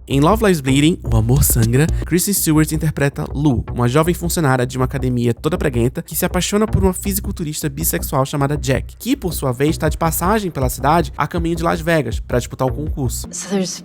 Em Love Lies Bleeding, O Amor Sangra, Kristen Stewart interpreta Lou, uma jovem funcionária de uma academia toda preguenta que se apaixona por uma fisiculturista bissexual chamada Jack, que por sua vez está de passagem pela cidade a caminho de Las Vegas para disputar o concurso. So there's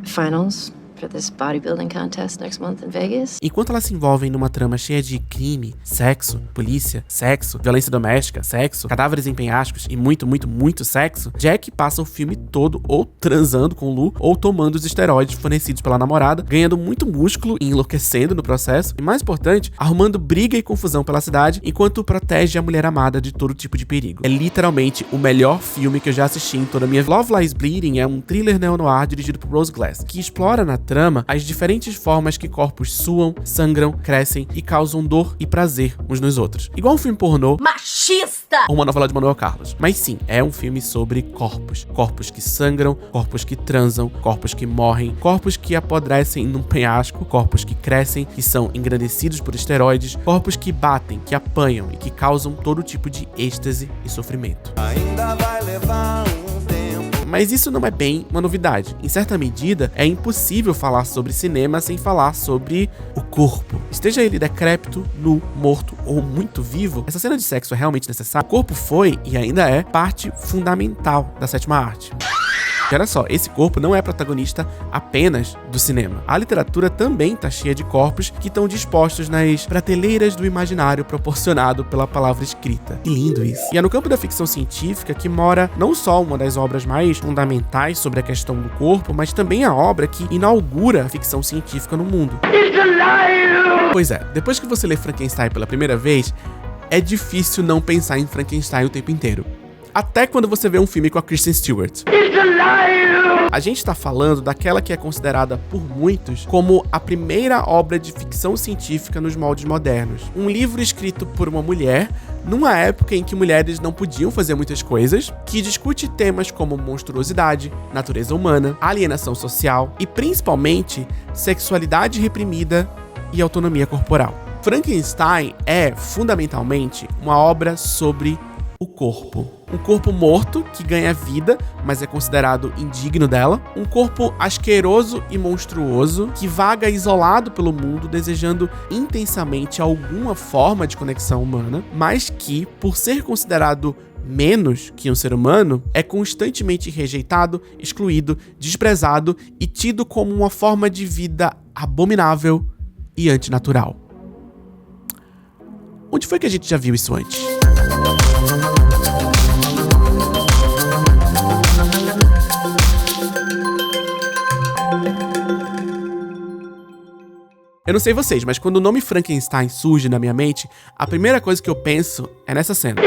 finals for this bodybuilding contest next month in Vegas? Enquanto elas se envolvem numa trama cheia de crime, sexo, polícia, sexo, violência doméstica, sexo, cadáveres em penhascos e muito, muito, muito sexo, Jack passa o filme todo ou transando com Lou ou tomando os esteroides fornecidos pela namorada, ganhando muito músculo e enlouquecendo no processo, e mais importante, arrumando briga e confusão pela cidade enquanto protege a mulher amada de todo tipo de perigo. É literalmente o melhor filme que eu já assisti em toda a minha vida. Love Lies Bleeding é um thriller neo-noir dirigido por Rose Glass, que explora na trama as diferentes formas que corpos suam, sangram, crescem e causam dor e prazer uns nos outros. Igual um filme pornô machista ou uma novela de Manuel Carlos. Mas sim, é um filme sobre corpos. Corpos que sangram, corpos que transam, corpos que morrem, corpos que apodrecem num penhasco, corpos que crescem, que são engrandecidos por esteroides, corpos que batem, que apanham e que causam todo tipo de êxtase e sofrimento. Ainda vai levar um tempo. Mas isso não é bem uma novidade. Em certa medida, é impossível falar sobre cinema sem falar sobre o corpo. Esteja ele decrépito, nu, morto ou muito vivo, essa cena de sexo é realmente necessária. O corpo foi, e ainda é, parte fundamental da sétima arte. E olha só, esse corpo não é protagonista apenas do cinema. A literatura também tá cheia de corpos que estão dispostos nas prateleiras do imaginário proporcionado pela palavra escrita. Que lindo isso. E é no campo da ficção científica que mora não só uma das obras mais fundamentais sobre a questão do corpo, mas também a obra que inaugura a ficção científica no mundo. Pois é, depois que você lê Frankenstein pela primeira vez, é difícil não pensar em Frankenstein o tempo inteiro. Até quando você vê um filme com a Kristen Stewart. A gente tá falando daquela que é considerada por muitos como a primeira obra de ficção científica nos moldes modernos. Um livro escrito por uma mulher, numa época em que mulheres não podiam fazer muitas coisas, que discute temas como monstruosidade, natureza humana, alienação social e, principalmente, sexualidade reprimida e autonomia corporal. Frankenstein é, fundamentalmente, uma obra sobre o corpo. Um corpo morto que ganha vida, mas é considerado indigno dela. Um corpo asqueroso e monstruoso que vaga isolado pelo mundo, desejando intensamente alguma forma de conexão humana, mas que, por ser considerado menos que um ser humano, é constantemente rejeitado, excluído, desprezado e tido como uma forma de vida abominável e antinatural. Onde foi que a gente já viu isso antes? Eu não sei vocês, mas quando o nome Frankenstein surge na minha mente, a primeira coisa que eu penso é nessa cena.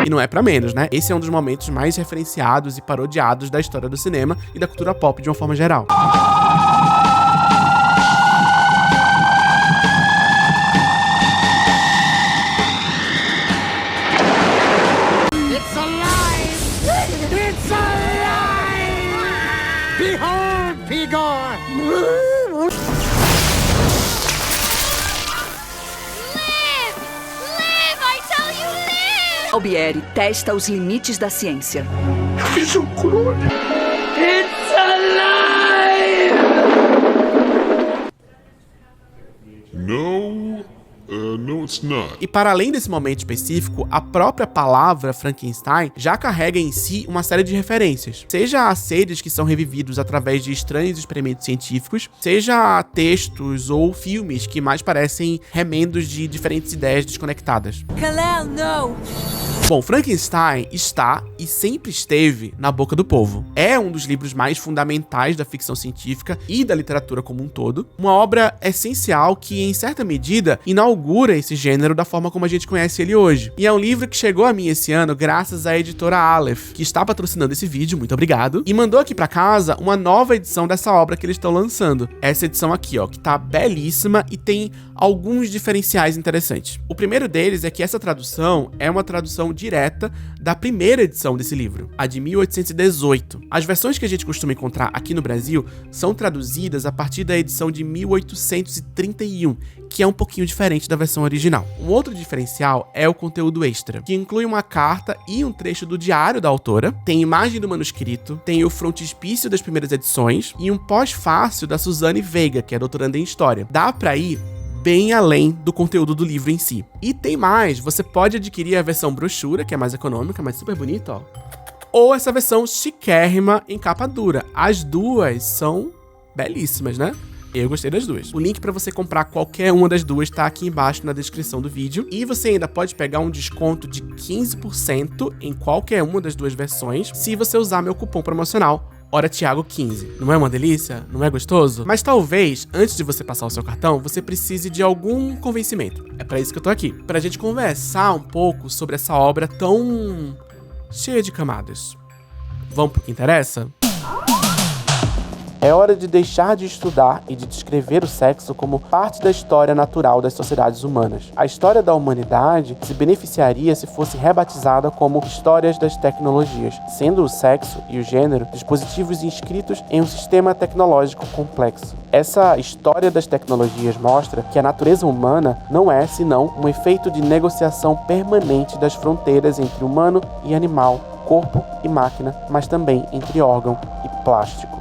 E não é pra menos, né? Esse é um dos momentos mais referenciados e parodiados da história do cinema e da cultura pop de uma forma geral. It's alive! It's alive! Behold, Pigor! Albieri testa os limites da ciência. It's alive! No, it's not. E para além desse momento específico, a própria palavra Frankenstein já carrega em si uma série de referências. Seja a seres que são revividos através de estranhos experimentos científicos, seja textos ou filmes que mais parecem remendos de diferentes ideias desconectadas. Kal-El, não! Bom, Frankenstein está e sempre esteve na boca do povo. É um dos livros mais fundamentais da ficção científica e da literatura como um todo. Uma obra essencial que, em certa medida, inaugura esse gênero da forma como a gente conhece ele hoje. E é um livro que chegou a mim esse ano graças à editora Aleph, que está patrocinando esse vídeo, muito obrigado, e mandou aqui pra casa uma nova edição dessa obra que eles estão lançando. Essa edição aqui, ó, que tá belíssima e tem alguns diferenciais interessantes. O primeiro deles é que essa tradução é uma tradução direta da primeira edição desse livro, a de 1818. As versões que a gente costuma encontrar aqui no Brasil são traduzidas a partir da edição de 1831, que é um pouquinho diferente da versão original. Um outro diferencial é o conteúdo extra, que inclui uma carta e um trecho do diário da autora, tem imagem do manuscrito, tem o frontispício das primeiras edições e um pós-fácil da Suzane Veiga, que é doutoranda em História. Dá pra ir bem além do conteúdo do livro em si. E tem mais, você pode adquirir a versão brochura, que é mais econômica, mas super bonita, ó. Ou essa versão chiquérrima em capa dura. As duas são belíssimas, né? Eu gostei das duas. O link pra você comprar qualquer uma das duas tá aqui embaixo na descrição do vídeo. E você ainda pode pegar um desconto de 15% em qualquer uma das duas versões, se você usar meu cupom promocional HORATIAGO15. Não é uma delícia? Não é gostoso? Mas talvez, antes de você passar o seu cartão, você precise de algum convencimento. É pra isso que eu tô aqui. Pra gente conversar um pouco sobre essa obra tão cheia de camadas. Vamos pro que interessa? É hora de deixar de estudar e de descrever o sexo como parte da história natural das sociedades humanas. A história da humanidade se beneficiaria se fosse rebatizada como histórias das tecnologias, sendo o sexo e o gênero dispositivos inscritos em um sistema tecnológico complexo. Essa história das tecnologias mostra que a natureza humana não é senão um efeito de negociação permanente das fronteiras entre humano e animal, corpo e máquina, mas também entre órgão e plástico.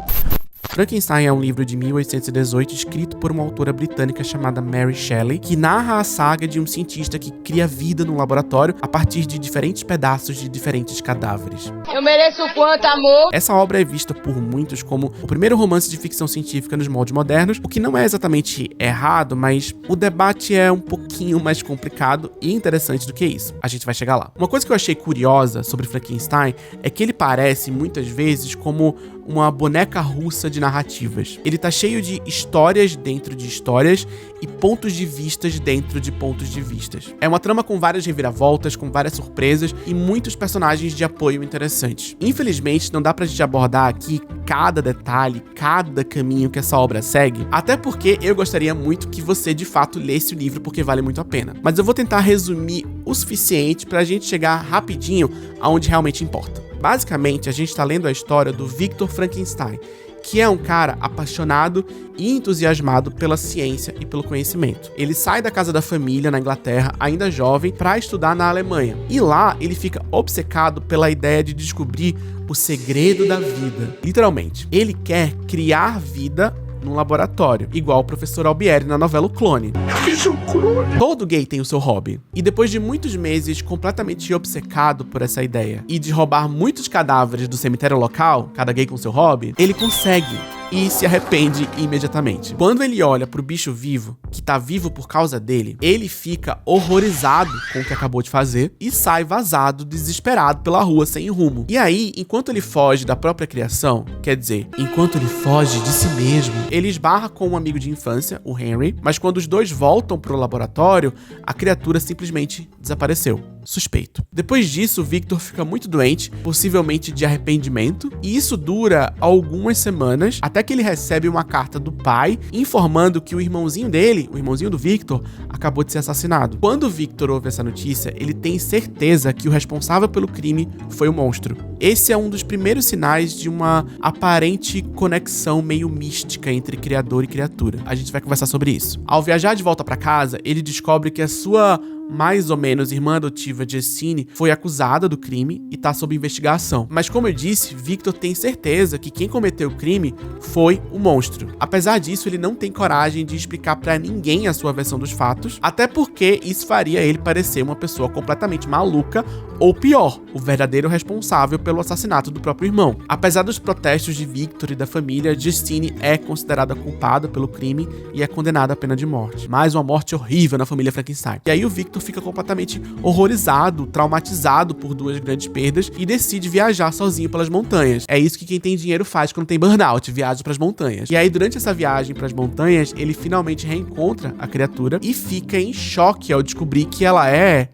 Frankenstein é um livro de 1818 escrito por uma autora britânica chamada Mary Shelley, que narra a saga de um cientista que cria vida no laboratório a partir de diferentes pedaços de diferentes cadáveres. Eu mereço quanto, amor? Essa obra é vista por muitos como o primeiro romance de ficção científica nos moldes modernos, o que não é exatamente errado, mas o debate é um pouquinho mais complicado e interessante do que isso. A gente vai chegar lá. Uma coisa que eu achei curiosa sobre Frankenstein é que ele parece, muitas vezes, como uma boneca russa de narrativas. Ele tá cheio de histórias dentro de histórias e pontos de vistas dentro de pontos de vistas. É uma trama com várias reviravoltas, com várias surpresas e muitos personagens de apoio interessantes. Infelizmente, não dá pra gente abordar aqui cada detalhe, cada caminho que essa obra segue, até porque eu gostaria muito que você, de fato, lesse o livro, porque vale muito a pena. Mas eu vou tentar resumir o suficiente pra gente chegar rapidinho aonde realmente importa. Basicamente, a gente tá lendo a história do Victor Frankenstein, que é um cara apaixonado e entusiasmado pela ciência e pelo conhecimento. Ele sai da casa da família na Inglaterra, ainda jovem, para estudar na Alemanha. E lá ele fica obcecado pela ideia de descobrir o segredo da vida. Literalmente, ele quer criar vida num laboratório, igual o professor Albieri na novela O Clone. Todo gay tem o seu hobby. E depois de muitos meses completamente obcecado por essa ideia e de roubar muitos cadáveres do cemitério local, cada gay com seu hobby, ele consegue e se arrepende imediatamente. Quando ele olha pro bicho vivo, que tá vivo por causa dele, ele fica horrorizado com o que acabou de fazer e sai vazado, desesperado pela rua sem rumo. E aí, enquanto ele foge da própria criação, quer dizer, enquanto ele foge de si mesmo, ele esbarra com um amigo de infância, o Henry, mas quando os dois voltam pro laboratório, a criatura simplesmente desapareceu. Suspeito. Depois disso, Victor fica muito doente, possivelmente de arrependimento, e isso dura algumas semanas, até que ele recebe uma carta do pai informando que o irmãozinho dele, o irmãozinho do Victor, acabou de ser assassinado. Quando o Victor ouve essa notícia, ele tem certeza que o responsável pelo crime foi o monstro. Esse é um dos primeiros sinais de uma aparente conexão meio mística entre criador e criatura. A gente vai conversar sobre isso. Ao viajar de volta para casa, ele descobre que a sua mais ou menos irmã adotiva Justine foi acusada do crime e tá sob investigação. Mas como eu disse, Victor tem certeza que quem cometeu o crime foi o monstro. Apesar disso, ele não tem coragem de explicar pra ninguém a sua versão dos fatos, até porque isso faria ele parecer uma pessoa completamente maluca ou pior, o verdadeiro responsável pelo assassinato do próprio irmão. Apesar dos protestos de Victor e da família, Justine é considerada culpada pelo crime e é condenada à pena de morte. Mais uma morte horrível na família Frankenstein. E aí o Victor fica completamente horrorizado, traumatizado por duas grandes perdas e decide viajar sozinho pelas montanhas. É isso que quem tem dinheiro faz quando tem burnout, viaja pras montanhas. E aí durante essa viagem pras montanhas, ele finalmente reencontra a criatura e fica em choque ao descobrir que ela é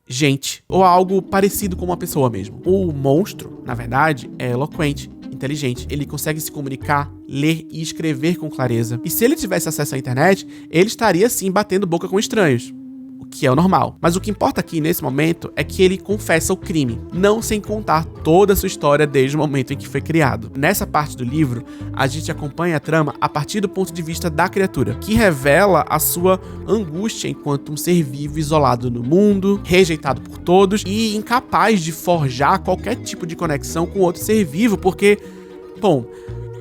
gente, ou algo parecido com uma pessoa mesmo. O monstro, na verdade, é eloquente, inteligente. Ele consegue se comunicar, ler e escrever com clareza. E se ele tivesse acesso à internet, ele estaria sim batendo boca com estranhos. O o que é o normal. Mas o que importa aqui nesse momento é que ele confessa o crime, não sem contar toda a sua história desde o momento em que foi criado. Nessa parte do livro, a gente acompanha a trama a partir do ponto de vista da criatura, que revela a sua angústia enquanto um ser vivo isolado no mundo, rejeitado por todos e incapaz de forjar qualquer tipo de conexão com outro ser vivo, porque, bom,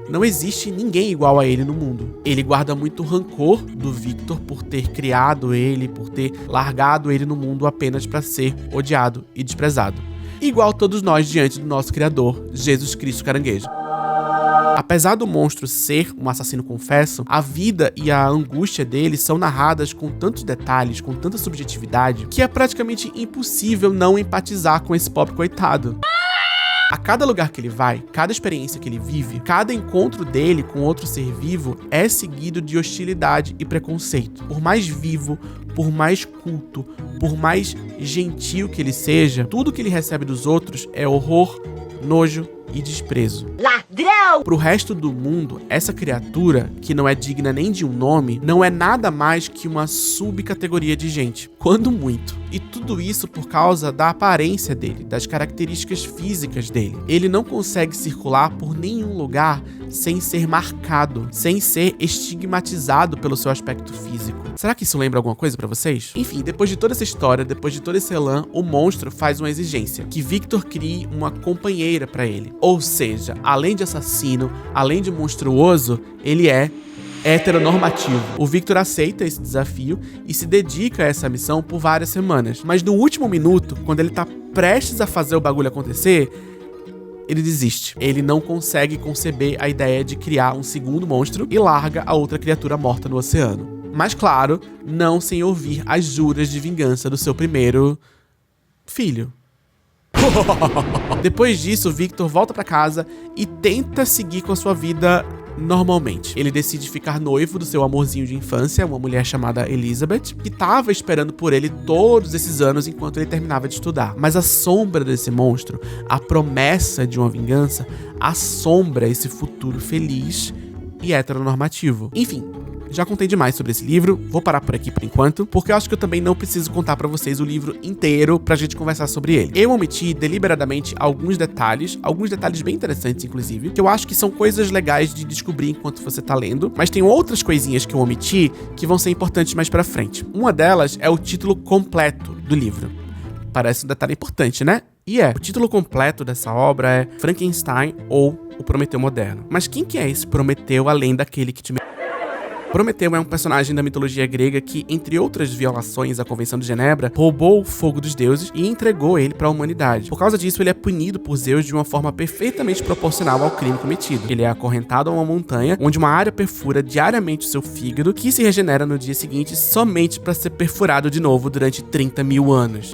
não existe ninguém igual a ele no mundo. Ele guarda muito rancor do Victor por ter criado ele, por ter largado ele no mundo apenas para ser odiado e desprezado. Igual todos nós diante do nosso Criador, Jesus Cristo Caranguejo. Apesar do monstro ser um assassino confesso, a vida e a angústia dele são narradas com tantos detalhes, com tanta subjetividade, que é praticamente impossível não empatizar com esse pobre coitado. A cada lugar que ele vai, cada experiência que ele vive, cada encontro dele com outro ser vivo é seguido de hostilidade e preconceito. Por mais vivo, por mais culto, por mais gentil que ele seja, tudo que ele recebe dos outros é horror, nojo e desprezo. Ladrão! Pro resto do mundo, essa criatura, que não é digna nem de um nome, não é nada mais que uma subcategoria de gente, quando muito. E tudo isso por causa da aparência dele, das características físicas dele. Ele não consegue circular por nenhum lugar sem ser marcado, sem ser estigmatizado pelo seu aspecto físico. Será que isso lembra alguma coisa pra vocês? Enfim, depois de toda essa história, depois de todo esse elan, o monstro faz uma exigência, que Victor crie uma companheira pra ele. Ou seja, além de assassino, além de monstruoso, ele é heteronormativo. O Victor aceita esse desafio e se dedica a essa missão por várias semanas. Mas no último minuto, quando ele tá prestes a fazer o bagulho acontecer, ele desiste. Ele não consegue conceber a ideia de criar um segundo monstro e larga a outra criatura morta no oceano. Mas claro, não sem ouvir as juras de vingança do seu primeiro filho. Depois disso, Victor volta pra casa e tenta seguir com a sua vida normalmente. Ele decide ficar noivo do seu amorzinho de infância, uma mulher chamada Elizabeth, que estava esperando por ele todos esses anos enquanto ele terminava de estudar. Mas a sombra desse monstro, a promessa de uma vingança, assombra esse futuro feliz e heteronormativo. Enfim, já contei demais sobre esse livro, vou parar por aqui por enquanto, porque eu acho que eu também não preciso contar pra vocês o livro inteiro pra gente conversar sobre ele. Eu omiti deliberadamente alguns detalhes bem interessantes inclusive, que eu acho que são coisas legais de descobrir enquanto você tá lendo, mas tem outras coisinhas que eu omiti que vão ser importantes mais pra frente. Uma delas é o título completo do livro. Parece um detalhe importante, né? E o título completo dessa obra é Frankenstein ou O Prometeu Moderno. Mas quem que é esse Prometeu além daquele que te... Prometeu é um personagem da mitologia grega que, entre outras violações à Convenção de Genebra, roubou o fogo dos deuses e entregou ele para a humanidade. Por causa disso, ele é punido por Zeus de uma forma perfeitamente proporcional ao crime cometido. Ele é acorrentado a uma montanha, onde uma área perfura diariamente o seu fígado, que se regenera no dia seguinte somente para ser perfurado de novo durante 30 mil anos.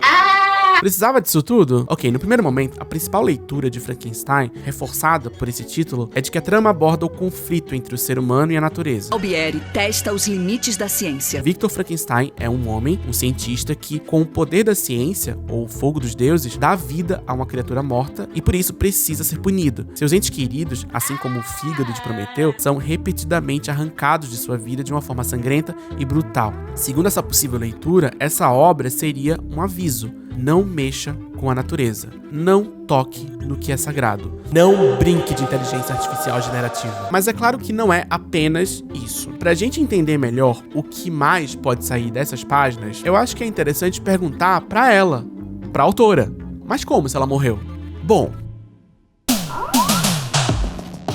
Precisava disso tudo? Ok, no primeiro momento, a principal leitura de Frankenstein, reforçada por esse título, é de que a trama aborda o conflito entre o ser humano e a natureza. Albieri testa os limites da ciência. Victor Frankenstein é um homem, um cientista que, com o poder da ciência, ou o fogo dos deuses, dá vida a uma criatura morta e por isso precisa ser punido. Seus entes queridos, assim como o fígado de Prometeu, são repetidamente arrancados de sua vida de uma forma sangrenta e brutal. Segundo essa possível leitura, essa obra seria um aviso. Não mexa com a natureza. Não toque no que é sagrado. Não brinque de inteligência artificial generativa. Mas é claro que não é apenas isso. Pra gente entender melhor o que mais pode sair dessas páginas, eu acho que é interessante perguntar pra ela, pra autora. Mas como se ela morreu? Bom,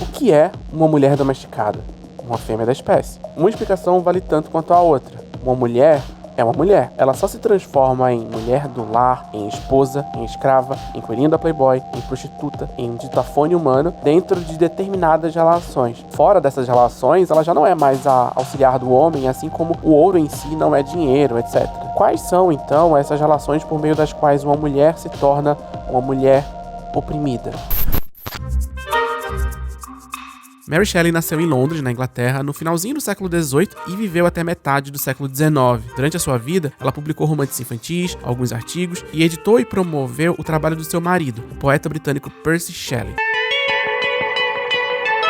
o que é uma mulher domesticada? Uma fêmea da espécie. Uma explicação vale tanto quanto a outra. Uma mulher é uma mulher. Ela só se transforma em mulher do lar, em esposa, em escrava, em coelhinha da Playboy, em prostituta, em ditafone humano, dentro de determinadas relações. Fora dessas relações, ela já não é mais a auxiliar do homem, assim como o ouro em si não é dinheiro, etc. Quais são, então, essas relações por meio das quais uma mulher se torna uma mulher oprimida? Mary Shelley nasceu em Londres, na Inglaterra, no finalzinho do século XVIII e viveu até metade do século XIX. Durante a sua vida, ela publicou romances infantis, alguns artigos e editou e promoveu o trabalho do seu marido, o poeta britânico Percy Shelley.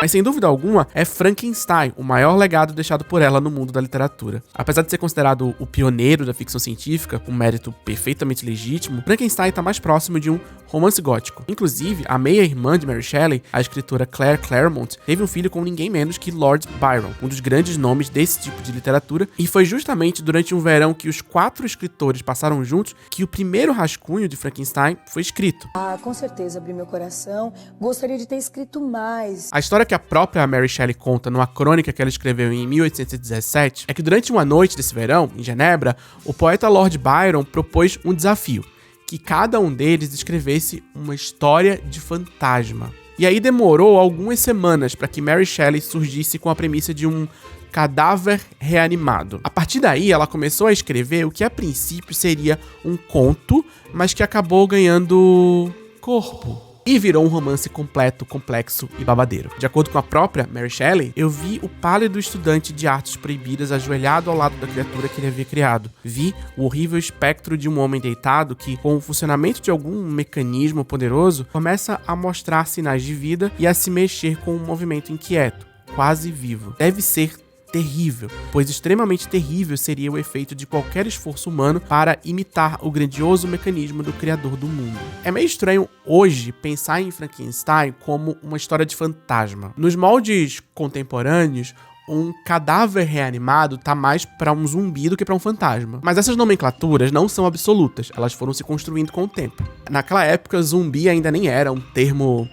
mas sem dúvida alguma é Frankenstein, o maior legado deixado por ela no mundo da literatura. Apesar de ser considerado o pioneiro da ficção científica, um mérito perfeitamente legítimo, Frankenstein está mais próximo de um romance gótico. Inclusive, a meia-irmã de Mary Shelley, a escritora Claire Clairmont, teve um filho com ninguém menos que Lord Byron, um dos grandes nomes desse tipo de literatura, e foi justamente durante um verão que os 4 escritores passaram juntos que o primeiro rascunho de Frankenstein foi escrito. Com certeza abri meu coração, gostaria de ter escrito mais. A história que a própria Mary Shelley conta numa crônica que ela escreveu em 1817 é que durante uma noite desse verão, em Genebra, o poeta Lord Byron propôs um desafio, que cada um deles escrevesse uma história de fantasma. E aí demorou algumas semanas para que Mary Shelley surgisse com a premissa de um cadáver reanimado. A partir daí, ela começou a escrever o que a princípio seria um conto, mas que acabou ganhando corpo. E virou um romance completo, complexo e babadeiro. De acordo com a própria Mary Shelley, eu vi o pálido estudante de artes proibidas ajoelhado ao lado da criatura que ele havia criado. Vi o horrível espectro de um homem deitado que, com o funcionamento de algum mecanismo poderoso, começa a mostrar sinais de vida e a se mexer com um movimento inquieto, quase vivo. Deve ser terrível, pois extremamente terrível seria o efeito de qualquer esforço humano para imitar o grandioso mecanismo do criador do mundo. É meio estranho hoje pensar em Frankenstein como uma história de fantasma. Nos moldes contemporâneos, um cadáver reanimado tá mais pra um zumbi do que pra um fantasma. Mas essas nomenclaturas não são absolutas, elas foram se construindo com o tempo. Naquela época, zumbi ainda nem era um termo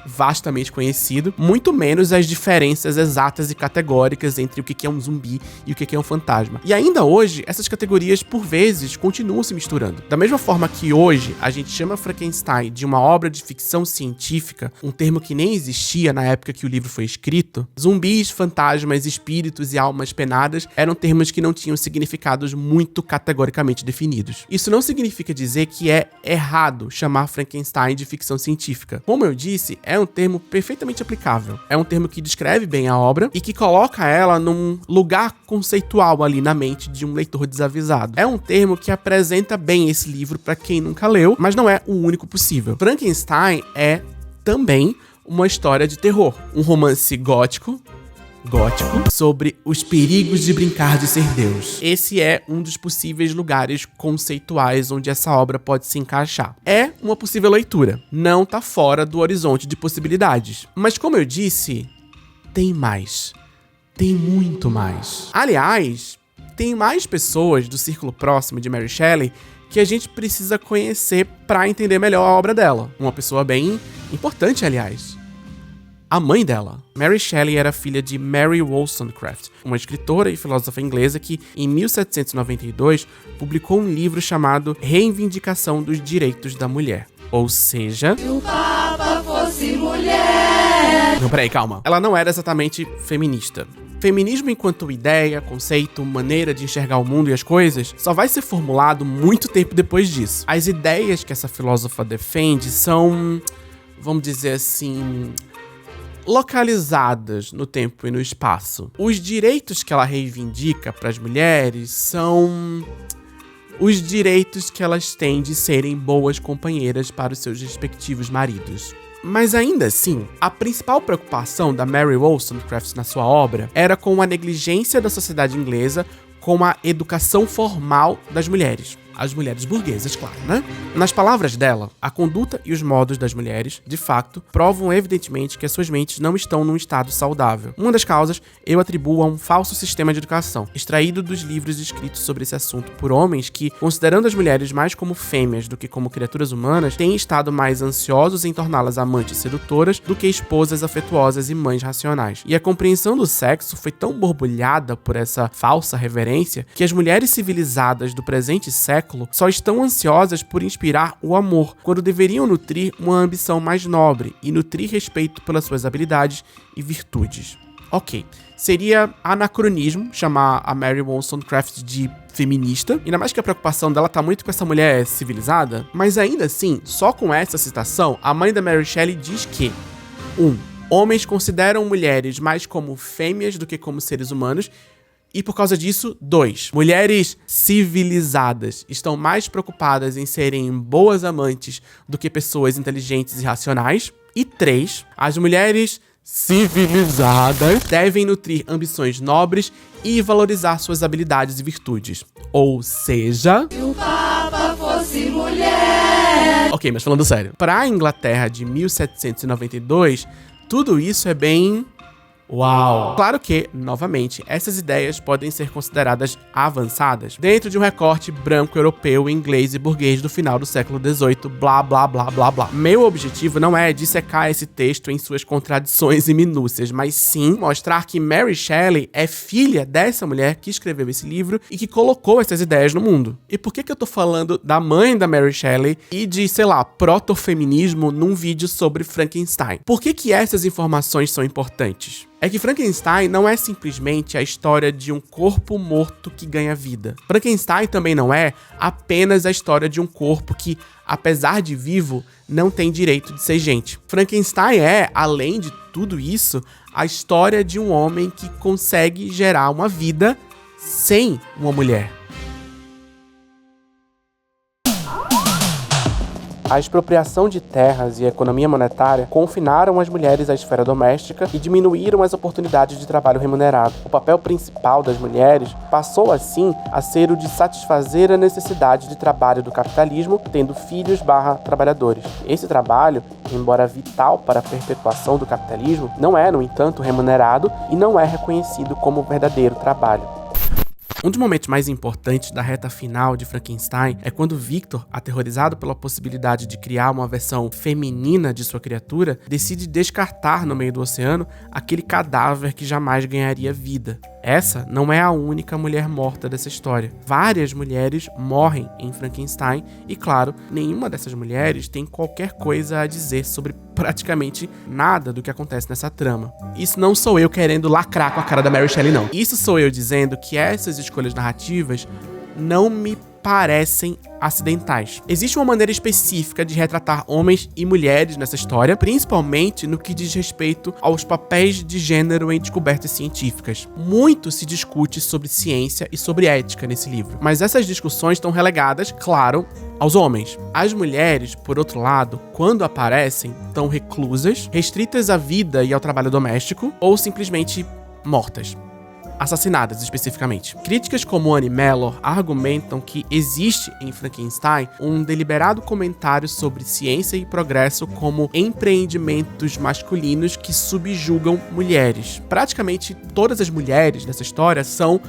vastamente conhecido, muito menos as diferenças exatas e categóricas entre o que é um zumbi e o que é um fantasma. E ainda hoje, essas categorias, por vezes, continuam se misturando. Da mesma forma que hoje a gente chama Frankenstein de uma obra de ficção científica, um termo que nem existia na época que o livro foi escrito, zumbis, fantasmas, espíritos e almas penadas eram termos que não tinham significados muito categoricamente definidos. Isso não significa dizer que é errado chamar Frankenstein de ficção científica. Como eu disse, é um termo perfeitamente aplicável. É um termo que descreve bem a obra e que coloca ela num lugar conceitual ali na mente de um leitor desavisado. É um termo que apresenta bem esse livro para quem nunca leu, mas não é o único possível. Frankenstein é também uma história de terror, um romance gótico sobre os perigos de brincar de ser Deus. Esse é um dos possíveis lugares conceituais onde essa obra pode se encaixar. É uma possível leitura, não tá fora do horizonte de possibilidades. Mas como eu disse, tem mais. Tem muito mais. Aliás, tem mais pessoas do círculo próximo de Mary Shelley que a gente precisa conhecer para entender melhor a obra dela. Uma pessoa bem importante, aliás. A mãe dela. Mary Shelley era filha de Mary Wollstonecraft, uma escritora e filósofa inglesa que, em 1792, publicou um livro chamado Reivindicação dos Direitos da Mulher. Ou seja... Se o Papa fosse mulher... Não, peraí, calma. Ela não era exatamente feminista. Feminismo enquanto ideia, conceito, maneira de enxergar o mundo e as coisas, só vai ser formulado muito tempo depois disso. As ideias que essa filósofa defende são, vamos dizer assim, localizadas no tempo e no espaço. Os direitos que ela reivindica para as mulheres são os direitos que elas têm de serem boas companheiras para os seus respectivos maridos. Mas ainda assim, a principal preocupação da Mary Wollstonecraft na sua obra era com a negligência da sociedade inglesa com a educação formal das mulheres. As mulheres burguesas, claro, né? Nas palavras dela, a conduta e os modos das mulheres, de fato, provam evidentemente que as suas mentes não estão num estado saudável. Uma das causas eu atribuo a um falso sistema de educação, extraído dos livros escritos sobre esse assunto por homens que, considerando as mulheres mais como fêmeas do que como criaturas humanas, têm estado mais ansiosos em torná-las amantes sedutoras do que esposas afetuosas e mães racionais. E a compreensão do sexo foi tão borbulhada por essa falsa reverência que as mulheres civilizadas do presente século só estão ansiosas por inspirar o amor, quando deveriam nutrir uma ambição mais nobre e nutrir respeito pelas suas habilidades e virtudes. Ok, seria anacronismo chamar a Mary Wollstonecraft de feminista, ainda mais que a preocupação dela tá muito com essa mulher civilizada, mas ainda assim, só com essa citação, a mãe da Mary Shelley diz que 1. Homens consideram mulheres mais como fêmeas do que como seres humanos. E por causa disso, 2. Mulheres civilizadas estão mais preocupadas em serem boas amantes do que pessoas inteligentes e racionais. E 3. As mulheres civilizadas devem nutrir ambições nobres e valorizar suas habilidades e virtudes. Ou seja... Se o Papa fosse mulher... Ok, mas falando sério. Para a Inglaterra de 1792, tudo isso é bem... Uau! Claro que, novamente, essas ideias podem ser consideradas avançadas dentro de um recorte branco europeu, inglês e burguês do final do século XVIII, blá blá blá blá blá. Meu objetivo não é dissecar esse texto em suas contradições e minúcias, mas sim mostrar que Mary Shelley é filha dessa mulher que escreveu esse livro e que colocou essas ideias no mundo. E por que eu tô falando da mãe da Mary Shelley e de, sei lá, protofeminismo num vídeo sobre Frankenstein? Por que essas informações são importantes? É que Frankenstein não é simplesmente a história de um corpo morto que ganha vida. Frankenstein também não é apenas a história de um corpo que, apesar de vivo, não tem direito de ser gente. Frankenstein é, além de tudo isso, a história de um homem que consegue gerar uma vida sem uma mulher. A expropriação de terras e a economia monetária confinaram as mulheres à esfera doméstica e diminuíram as oportunidades de trabalho remunerado. O papel principal das mulheres passou, assim, a ser o de satisfazer a necessidade de trabalho do capitalismo, tendo filhos/trabalhadores. Esse trabalho, embora vital para a perpetuação do capitalismo, não é, no entanto, remunerado e não é reconhecido como verdadeiro trabalho. Um dos momentos mais importantes da reta final de Frankenstein é quando Victor, aterrorizado pela possibilidade de criar uma versão feminina de sua criatura, decide descartar no meio do oceano aquele cadáver que jamais ganharia vida. Essa não é a única mulher morta dessa história. Várias mulheres morrem em Frankenstein e, claro, nenhuma dessas mulheres tem qualquer coisa a dizer sobre praticamente nada do que acontece nessa trama. Isso não sou eu querendo lacrar com a cara da Mary Shelley, não. Isso sou eu dizendo que essas escolhas narrativas não me parecem acidentais. Existe uma maneira específica de retratar homens e mulheres nessa história, principalmente no que diz respeito aos papéis de gênero em descobertas científicas. Muito se discute sobre ciência e sobre ética nesse livro, mas essas discussões estão relegadas, claro, aos homens. As mulheres, por outro lado, quando aparecem, estão reclusas, restritas à vida e ao trabalho doméstico, ou simplesmente mortas. Assassinadas, especificamente. Críticas como Annie Mellor argumentam que existe em Frankenstein um deliberado comentário sobre ciência e progresso como empreendimentos masculinos que subjugam mulheres. Praticamente todas as mulheres dessa história são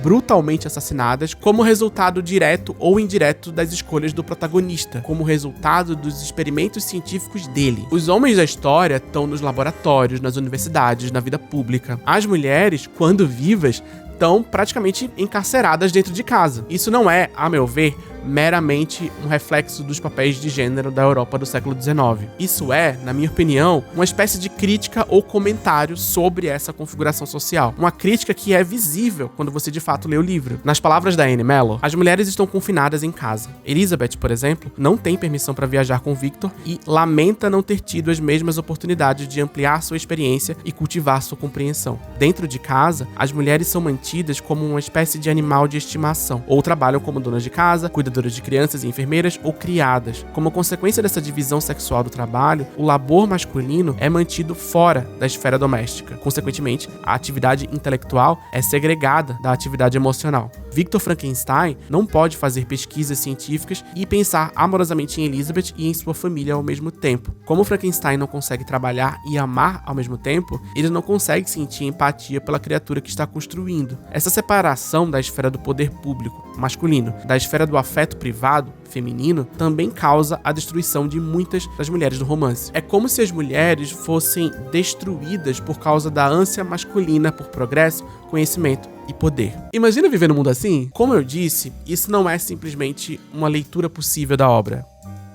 brutalmente assassinadas como resultado direto ou indireto das escolhas do protagonista, como resultado dos experimentos científicos dele. Os homens da história estão nos laboratórios, nas universidades, na vida pública. As mulheres, quando vivas, estão praticamente encarceradas dentro de casa. Isso não é, a meu ver, meramente um reflexo dos papéis de gênero da Europa do século XIX. Isso é, na minha opinião, uma espécie de crítica ou comentário sobre essa configuração social. Uma crítica que é visível quando você de fato lê o livro. Nas palavras da Annie Mellor, as mulheres estão confinadas em casa. Elizabeth, por exemplo, não tem permissão para viajar com Victor e lamenta não ter tido as mesmas oportunidades de ampliar sua experiência e cultivar sua compreensão. Dentro de casa, as mulheres são mantidas como uma espécie de animal de estimação, ou trabalham como donas de casa, cuidadoras de crianças e enfermeiras ou criadas. Como consequência dessa divisão sexual do trabalho, o labor masculino é mantido fora da esfera doméstica. Consequentemente, a atividade intelectual é segregada da atividade emocional. Victor Frankenstein não pode fazer pesquisas científicas e pensar amorosamente em Elizabeth e em sua família ao mesmo tempo. Como Frankenstein não consegue trabalhar e amar ao mesmo tempo, ele não consegue sentir empatia pela criatura que está construindo. Essa separação da esfera do poder público, masculino, da esfera do afeto privado, feminino, também causa a destruição de muitas das mulheres do romance. É como se as mulheres fossem destruídas por causa da ânsia masculina por progresso, conhecimento e poder. Imagina viver num mundo assim? Como eu disse, isso não é simplesmente uma leitura possível da obra.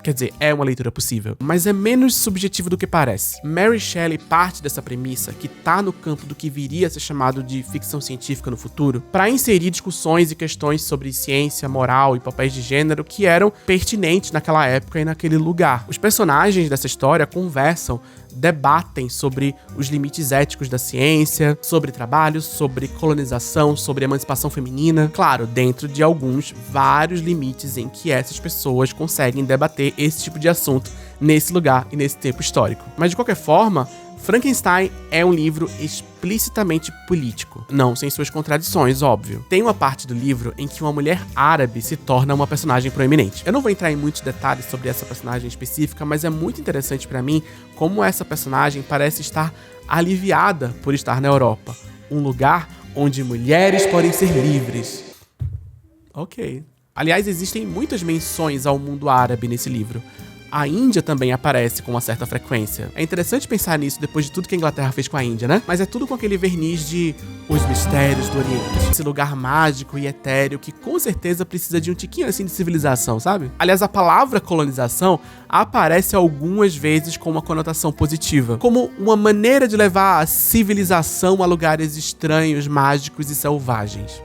Quer dizer, é uma leitura possível, mas é menos subjetivo do que parece. Mary Shelley parte dessa premissa, que tá no campo do que viria a ser chamado de ficção científica no futuro, para inserir discussões e questões sobre ciência, moral e papéis de gênero que eram pertinentes naquela época e naquele lugar. Os personagens dessa história conversam, debatem sobre os limites éticos da ciência, sobre trabalho, sobre colonização, sobre emancipação feminina. Claro, dentro de vários limites em que essas pessoas conseguem debater esse tipo de assunto nesse lugar e nesse tempo histórico. Mas de qualquer forma, Frankenstein é um livro explicitamente político. Não sem suas contradições, óbvio. Tem uma parte do livro em que uma mulher árabe se torna uma personagem proeminente. Eu não vou entrar em muitos detalhes sobre essa personagem específica, mas é muito interessante pra mim como essa personagem parece estar aliviada por estar na Europa. Um lugar onde mulheres podem ser livres. Ok. Aliás, existem muitas menções ao mundo árabe nesse livro. A Índia também aparece com uma certa frequência. É interessante pensar nisso depois de tudo que a Inglaterra fez com a Índia, né? Mas é tudo com aquele verniz de os mistérios do Oriente. Esse lugar mágico e etéreo que com certeza precisa de um tiquinho assim de civilização, sabe? Aliás, a palavra colonização aparece algumas vezes com uma conotação positiva, como uma maneira de levar a civilização a lugares estranhos, mágicos e selvagens.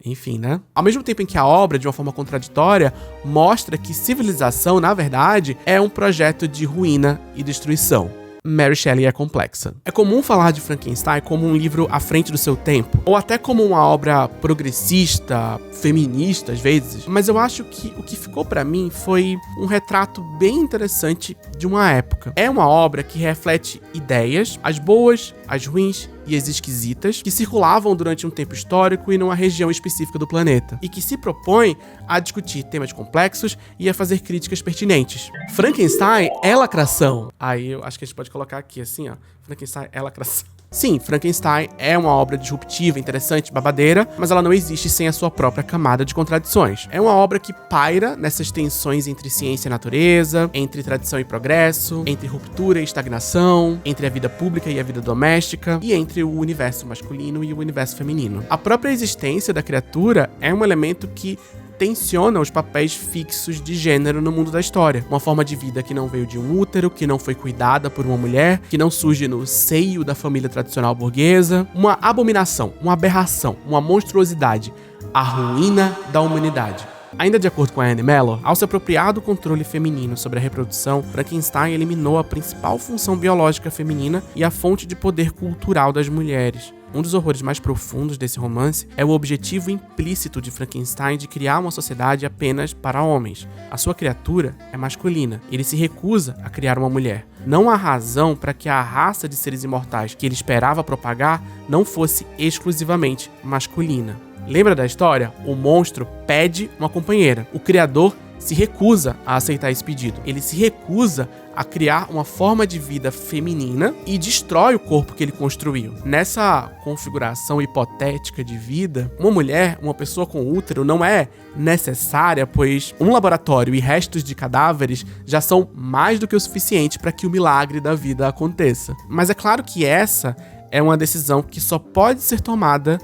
Enfim, né? Ao mesmo tempo em que a obra, de uma forma contraditória, mostra que civilização, na verdade, é um projeto de ruína e destruição. Mary Shelley é complexa. É comum falar de Frankenstein como um livro à frente do seu tempo, ou até como uma obra progressista, feminista às vezes, mas eu acho que o que ficou pra mim foi um retrato bem interessante de uma época. É uma obra que reflete ideias, as boas, as ruins e as esquisitas, que circulavam durante um tempo histórico e numa região específica do planeta, e que se propõe a discutir temas complexos e a fazer críticas pertinentes. Frankenstein é lacração. Aí eu acho que a gente pode colocar aqui assim, ó. Frankenstein é lacração. Sim, Frankenstein é uma obra disruptiva, interessante, babadeira, mas ela não existe sem a sua própria camada de contradições. É uma obra que paira nessas tensões entre ciência e natureza, entre tradição e progresso, entre ruptura e estagnação, entre a vida pública e a vida doméstica, e entre o universo masculino e o universo feminino. A própria existência da criatura é um elemento que tensiona os papéis fixos de gênero no mundo da história. Uma forma de vida que não veio de um útero, que não foi cuidada por uma mulher, que não surge no seio da família tradicional burguesa. Uma abominação, uma aberração, uma monstruosidade. A ruína da humanidade. Ainda de acordo com a Anne Mellor, ao se apropriar do controle feminino sobre a reprodução, Frankenstein eliminou a principal função biológica feminina e a fonte de poder cultural das mulheres. Um dos horrores mais profundos desse romance é o objetivo implícito de Frankenstein de criar uma sociedade apenas para homens. A sua criatura é masculina. Ele se recusa a criar uma mulher. Não há razão para que a raça de seres imortais que ele esperava propagar não fosse exclusivamente masculina. Lembra da história? O monstro pede uma companheira. O criador se recusa a aceitar esse pedido. Ele se recusa a criar uma forma de vida feminina e destrói o corpo que ele construiu. Nessa configuração hipotética de vida, uma mulher, uma pessoa com útero, não é necessária, pois um laboratório e restos de cadáveres já são mais do que o suficiente para que o milagre da vida aconteça. Mas é claro que essa é uma decisão que só pode ser tomada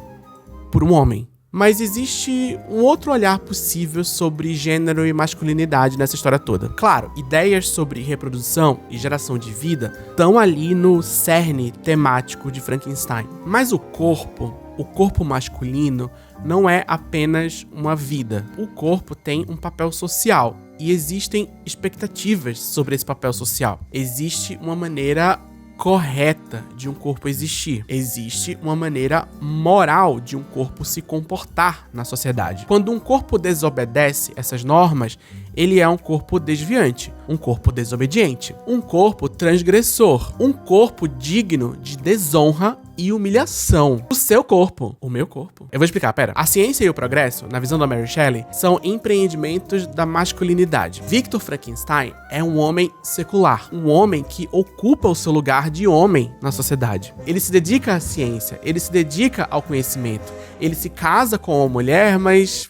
por um homem. Mas existe um outro olhar possível sobre gênero e masculinidade nessa história toda. Claro, ideias sobre reprodução e geração de vida estão ali no cerne temático de Frankenstein. Mas o corpo masculino não é apenas uma vida. O corpo tem um papel social e existem expectativas sobre esse papel social. Existe uma maneira correta de um corpo existir. Existe uma maneira moral de um corpo se comportar na sociedade. Quando um corpo desobedece essas normas, ele é um corpo desviante, um corpo desobediente, um corpo transgressor, um corpo digno de desonra e humilhação. O seu corpo, o meu corpo. Eu vou explicar, pera. A ciência e o progresso, na visão da Mary Shelley, são empreendimentos da masculinidade. Victor Frankenstein é um homem secular, um homem que ocupa o seu lugar de homem na sociedade. Ele se dedica à ciência, ele se dedica ao conhecimento, ele se casa com uma mulher, mas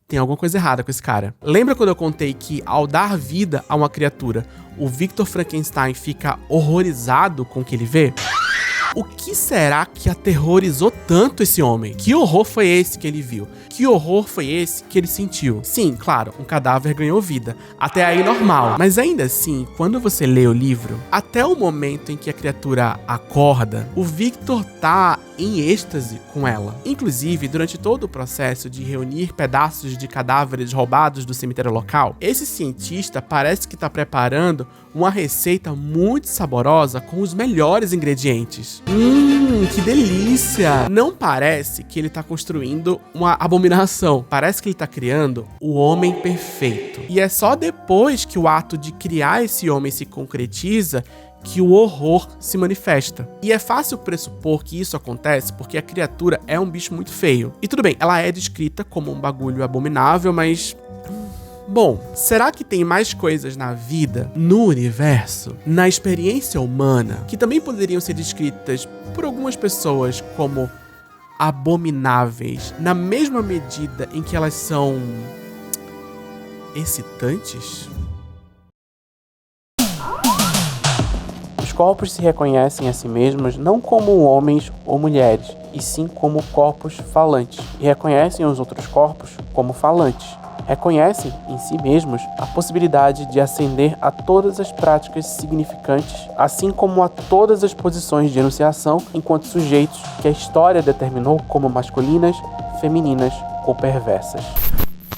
tem alguma coisa errada com esse cara. Lembra quando eu contei que, ao dar vida a uma criatura, o Victor Frankenstein fica horrorizado com o que ele vê? O que será que aterrorizou tanto esse homem? Que horror foi esse que ele viu? Que horror foi esse que ele sentiu? Sim, claro, um cadáver ganhou vida. Até aí normal. Mas ainda assim, quando você lê o livro, até o momento em que a criatura acorda, o Victor tá em êxtase com ela. Inclusive, durante todo o processo de reunir pedaços de cadáveres roubados do cemitério local, esse cientista parece que tá preparando uma receita muito saborosa com os melhores ingredientes. Que delícia! Não parece que ele tá construindo uma abominação. Parece que ele tá criando o homem perfeito. E é só depois que o ato de criar esse homem se concretiza que o horror se manifesta. E é fácil pressupor que isso acontece porque a criatura é um bicho muito feio. E tudo bem, ela é descrita como um bagulho abominável, mas... Bom, será que tem mais coisas na vida, no universo, na experiência humana, que também poderiam ser descritas por algumas pessoas como abomináveis, na mesma medida em que elas são excitantes? Os corpos se reconhecem a si mesmos não como homens ou mulheres, e sim como corpos falantes, e reconhecem os outros corpos como falantes. Reconhecem em si mesmos a possibilidade de ascender a todas as práticas significantes, assim como a todas as posições de enunciação enquanto sujeitos que a história determinou como masculinas, femininas ou perversas.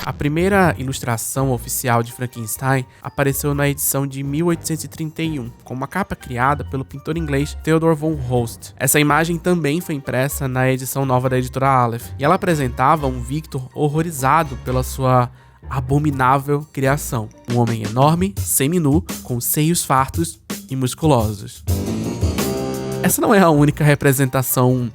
A primeira ilustração oficial de Frankenstein apareceu na edição de 1831, com uma capa criada pelo pintor inglês Theodor von Holst. Essa imagem também foi impressa na edição nova da editora Aleph, e ela apresentava um Victor horrorizado pela sua abominável criação. Um homem enorme, seminu, com seios fartos e musculosos. Essa não é a única representação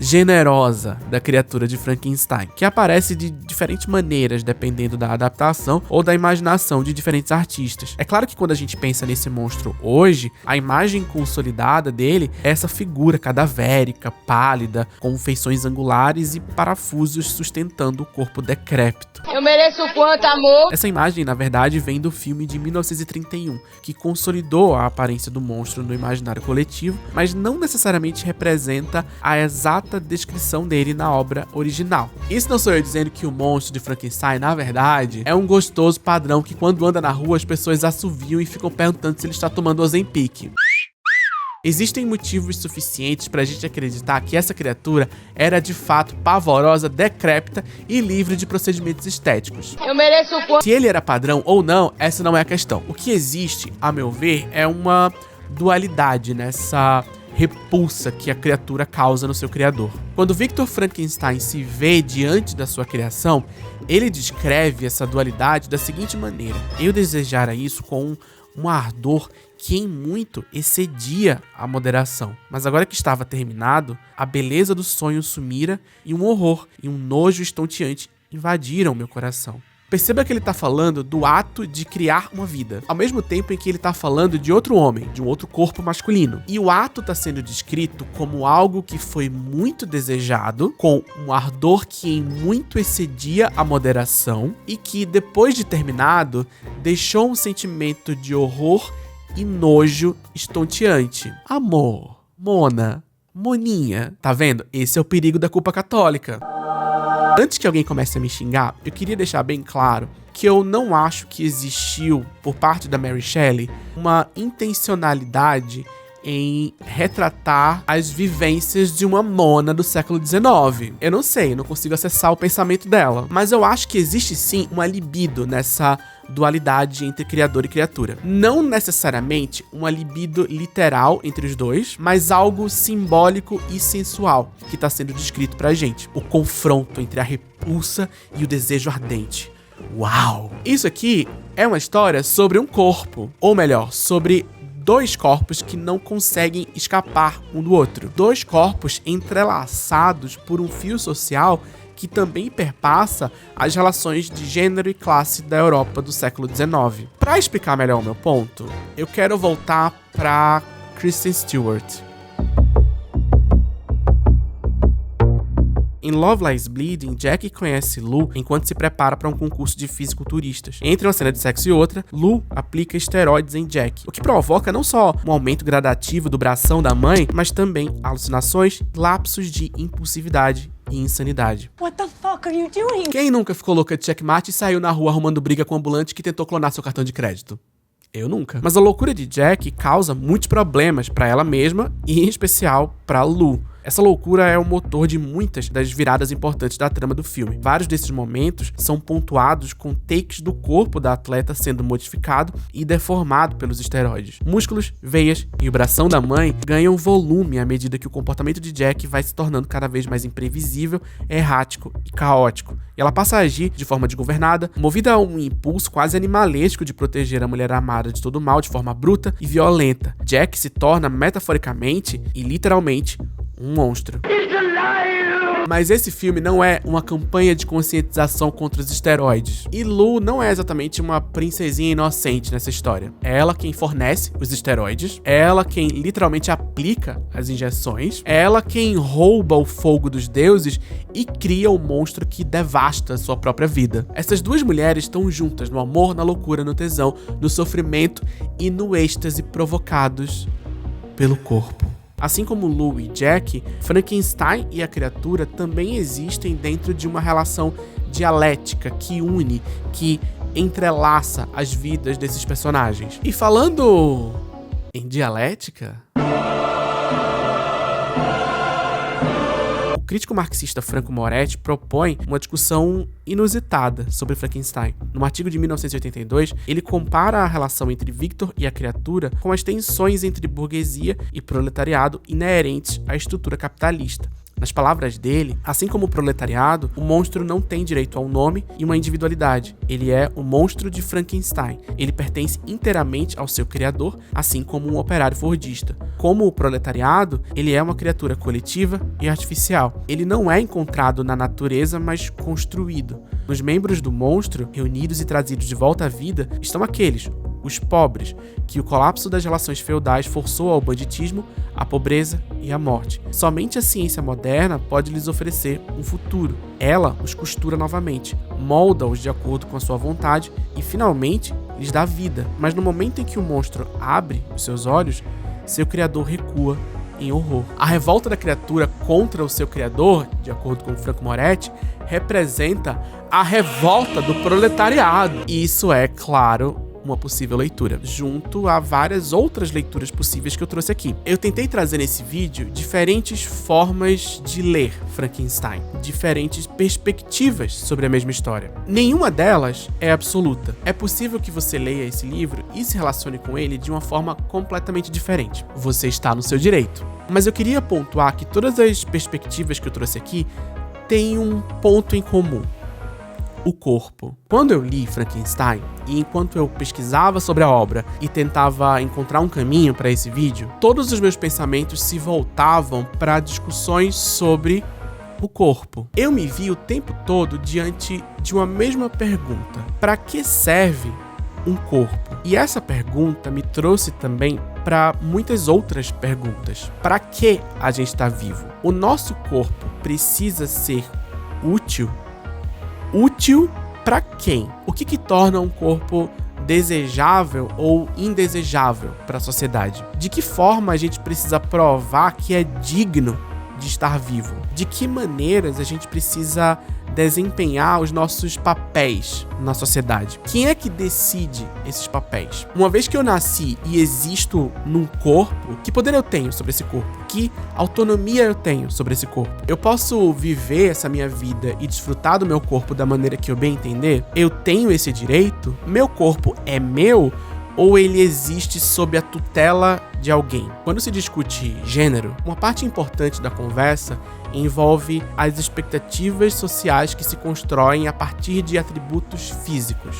generosa da criatura de Frankenstein, que aparece de diferentes maneiras dependendo da adaptação ou da imaginação de diferentes artistas. É claro que quando a gente pensa nesse monstro hoje, a imagem consolidada dele é essa figura cadavérica, pálida, com feições angulares e parafusos sustentando o corpo decrépito. Eu mereço quanto, amor? Essa imagem, na verdade, vem do filme de 1931, que consolidou a aparência do monstro no imaginário coletivo, mas não necessariamente representa a exata descrição dele na obra original. Isso não sou eu dizendo que o monstro de Frankenstein, na verdade, é um gostoso padrão que quando anda na rua as pessoas assoviam e ficam perguntando se ele está tomando Ozempic. Existem motivos suficientes pra gente acreditar que essa criatura era de fato pavorosa, decrépita e livre de procedimentos estéticos. Eu mereço quanto? Se ele era padrão ou não, essa não é a questão. O que existe, a meu ver, é uma dualidade nessa repulsa que a criatura causa no seu criador. Quando Victor Frankenstein se vê diante da sua criação, ele descreve essa dualidade da seguinte maneira: eu desejara isso com um ardor que em muito excedia a moderação. Mas agora que estava terminado, a beleza do sonho sumira e um horror e um nojo estonteante invadiram meu coração. Perceba que ele está falando do ato de criar uma vida, ao mesmo tempo em que ele está falando de outro homem, de um outro corpo masculino. E o ato está sendo descrito como algo que foi muito desejado, com um ardor que em muito excedia a moderação e que, depois de terminado, deixou um sentimento de horror e nojo estonteante. Amor, Mona, Moninha. Tá vendo? Esse é o perigo da culpa católica. Antes que alguém comece a me xingar, eu queria deixar bem claro que eu não acho que existiu, por parte da Mary Shelley, uma intencionalidade em retratar as vivências de uma mona do século XIX. Eu não sei, eu não consigo acessar o pensamento dela. Mas eu acho que existe sim uma libido nessa dualidade entre criador e criatura. Não necessariamente uma libido literal entre os dois, mas algo simbólico e sensual que está sendo descrito pra gente. O confronto entre a repulsa e o desejo ardente. Uau! Isso aqui é uma história sobre um corpo, ou melhor, sobre dois corpos que não conseguem escapar um do outro. Dois corpos entrelaçados por um fio social que também perpassa as relações de gênero e classe da Europa do século XIX. Para explicar melhor o meu ponto, eu quero voltar para Kristen Stewart. Em Love Lies Bleeding, Jack conhece Lou enquanto se prepara para um concurso de fisiculturistas. Entre uma cena de sexo e outra, Lou aplica esteroides em Jack, o que provoca não só um aumento gradativo do bração da mãe, mas também alucinações, lapsos de impulsividade e insanidade. What the fuck are you doing? Quem nunca ficou louca de checkmate e saiu na rua arrumando briga com um ambulante que tentou clonar seu cartão de crédito? Eu nunca. Mas a loucura de Jack causa muitos problemas para ela mesma e, em especial, para Lou. Essa loucura é o motor de muitas das viradas importantes da trama do filme. Vários desses momentos são pontuados com takes do corpo da atleta sendo modificado e deformado pelos esteroides. Músculos, veias e o bração da mãe ganham volume à medida que o comportamento de Jack vai se tornando cada vez mais imprevisível, errático e caótico. E ela passa a agir de forma desgovernada, movida a um impulso quase animalesco de proteger a mulher amada de todo o mal de forma bruta e violenta. Jack se torna metaforicamente e literalmente um monstro. Mas esse filme não é uma campanha de conscientização contra os esteroides. E Lou não é exatamente uma princesinha inocente nessa história. É ela quem fornece os esteroides, é ela quem literalmente aplica as injeções, é ela quem rouba o fogo dos deuses e cria o monstro que devasta a sua própria vida. Essas duas mulheres estão juntas no amor, na loucura, no tesão, no sofrimento e no êxtase provocados pelo corpo. Assim como Lou e Jack, Frankenstein e a criatura também existem dentro de uma relação dialética que une, que entrelaça as vidas desses personagens. E falando em dialética, o crítico marxista Franco Moretti propõe uma discussão inusitada sobre Frankenstein. No artigo de 1982, ele compara a relação entre Victor e a criatura com as tensões entre burguesia e proletariado inerentes à estrutura capitalista. Nas palavras dele, assim como o proletariado, o monstro não tem direito a um nome e uma individualidade. Ele é o monstro de Frankenstein. Ele pertence inteiramente ao seu criador, assim como um operário fordista. Como o proletariado, ele é uma criatura coletiva e artificial. Ele não é encontrado na natureza, mas construído. Nos membros do monstro, reunidos e trazidos de volta à vida, estão aqueles, os pobres, que o colapso das relações feudais forçou ao banditismo, à pobreza e à morte. Somente a ciência moderna pode lhes oferecer um futuro. Ela os costura novamente, molda-os de acordo com a sua vontade e, finalmente, lhes dá vida. Mas no momento em que o monstro abre os seus olhos, seu criador recua em horror. A revolta da criatura contra o seu criador, de acordo com Franco Moretti, representa a revolta do proletariado. E isso é, claro, uma possível leitura, junto a várias outras leituras possíveis que eu trouxe aqui. Eu tentei trazer nesse vídeo diferentes formas de ler Frankenstein, diferentes perspectivas sobre a mesma história. Nenhuma delas é absoluta. É possível que você leia esse livro e se relacione com ele de uma forma completamente diferente. Você está no seu direito. Mas eu queria pontuar que todas as perspectivas que eu trouxe aqui têm um ponto em comum: o corpo. Quando eu li Frankenstein, e enquanto eu pesquisava sobre a obra e tentava encontrar um caminho para esse vídeo, todos os meus pensamentos se voltavam para discussões sobre o corpo. Eu me vi o tempo todo diante de uma mesma pergunta: para que serve um corpo? E essa pergunta me trouxe também para muitas outras perguntas. Para que a gente está vivo? O nosso corpo precisa ser útil? Útil para quem? O que torna um corpo desejável ou indesejável para a sociedade? De que forma a gente precisa provar que é digno de estar vivo? De que maneiras a gente precisa desempenhar os nossos papéis na sociedade? Quem é que decide esses papéis? Uma vez que eu nasci e existo num corpo, que poder eu tenho sobre esse corpo? Que autonomia eu tenho sobre esse corpo? Eu posso viver essa minha vida e desfrutar do meu corpo da maneira que eu bem entender? Eu tenho esse direito? Meu corpo é meu? Ou ele existe sob a tutela de alguém? Quando se discute gênero, uma parte importante da conversa envolve as expectativas sociais que se constroem a partir de atributos físicos.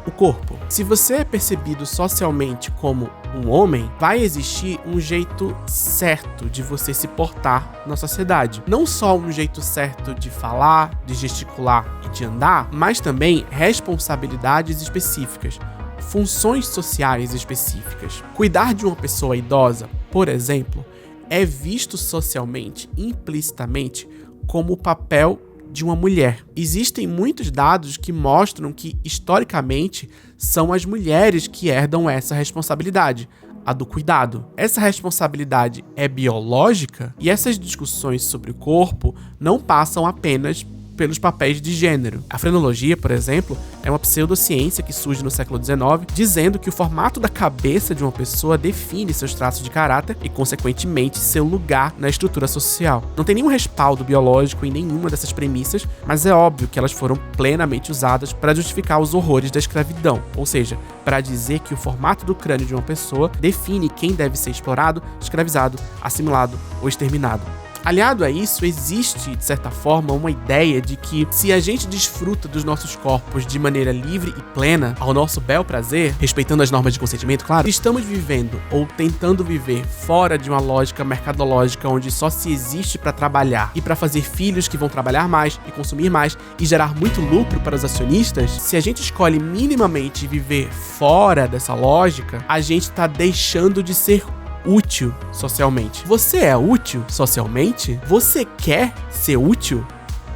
O corpo. Se você é percebido socialmente como um homem, vai existir um jeito certo de você se portar na sociedade. Não só um jeito certo de falar, de gesticular e de andar, mas também responsabilidades específicas, funções sociais específicas. Cuidar de uma pessoa idosa, por exemplo, é visto socialmente, implicitamente, como o papel de uma mulher. Existem muitos dados que mostram que, historicamente, são as mulheres que herdam essa responsabilidade, a do cuidado. Essa responsabilidade é biológica e essas discussões sobre o corpo não passam apenas pelos papéis de gênero. A frenologia, por exemplo, é uma pseudociência que surge no século XIX, dizendo que o formato da cabeça de uma pessoa define seus traços de caráter e, consequentemente, seu lugar na estrutura social. Não tem nenhum respaldo biológico em nenhuma dessas premissas, mas é óbvio que elas foram plenamente usadas para justificar os horrores da escravidão, ou seja, para dizer que o formato do crânio de uma pessoa define quem deve ser explorado, escravizado, assimilado ou exterminado. Aliado a isso, existe, de certa forma, uma ideia de que se a gente desfruta dos nossos corpos de maneira livre e plena, ao nosso bel prazer, respeitando as normas de consentimento, claro, estamos vivendo ou tentando viver fora de uma lógica mercadológica onde só se existe para trabalhar e para fazer filhos que vão trabalhar mais e consumir mais e gerar muito lucro para os acionistas, se a gente escolhe minimamente viver fora dessa lógica, a gente está deixando de ser útil socialmente. Você é útil socialmente? Você quer ser útil?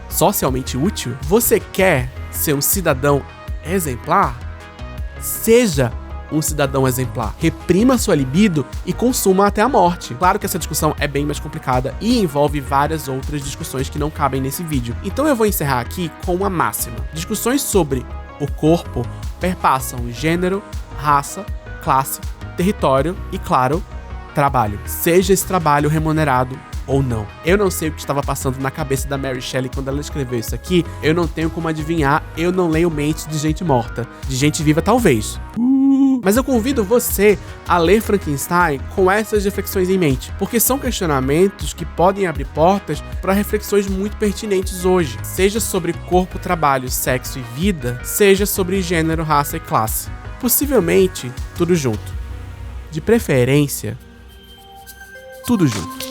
Socialmente útil? Você quer ser um cidadão exemplar? Seja um cidadão exemplar. Reprima sua libido e consuma até a morte. Claro que essa discussão é bem mais complicada e envolve várias outras discussões que não cabem nesse vídeo. Então eu vou encerrar aqui com uma máxima. Discussões sobre o corpo perpassam gênero, raça, classe, território e, claro, trabalho, seja esse trabalho remunerado ou não. Eu não sei o que estava passando na cabeça da Mary Shelley quando ela escreveu isso aqui, eu não tenho como adivinhar, eu não leio mentes de gente morta, de gente viva talvez. Mas eu convido você a ler Frankenstein com essas reflexões em mente, porque são questionamentos que podem abrir portas para reflexões muito pertinentes hoje, seja sobre corpo, trabalho, sexo e vida, seja sobre gênero, raça e classe. Possivelmente, tudo junto. De preferência, tudo junto.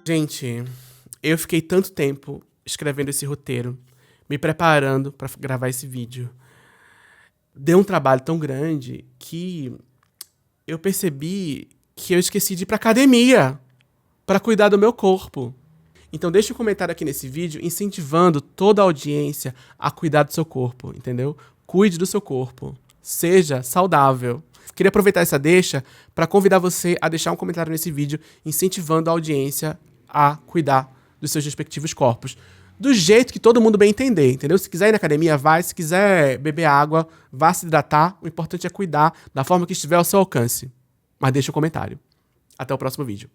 Gente, eu fiquei tanto tempo escrevendo esse roteiro, me preparando para gravar esse vídeo. Deu um trabalho tão grande que eu percebi que eu esqueci de ir pra academia para cuidar do meu corpo. Então deixa um comentário aqui nesse vídeo incentivando toda a audiência a cuidar do seu corpo, entendeu? Cuide do seu corpo. Seja saudável. Queria aproveitar essa deixa para convidar você a deixar um comentário nesse vídeo incentivando a audiência a cuidar dos seus respectivos corpos. Do jeito que todo mundo bem entender, entendeu? Se quiser ir na academia, vai. Se quiser beber água, vá se hidratar. O importante é cuidar da forma que estiver ao seu alcance. Mas deixa um comentário. Até o próximo vídeo.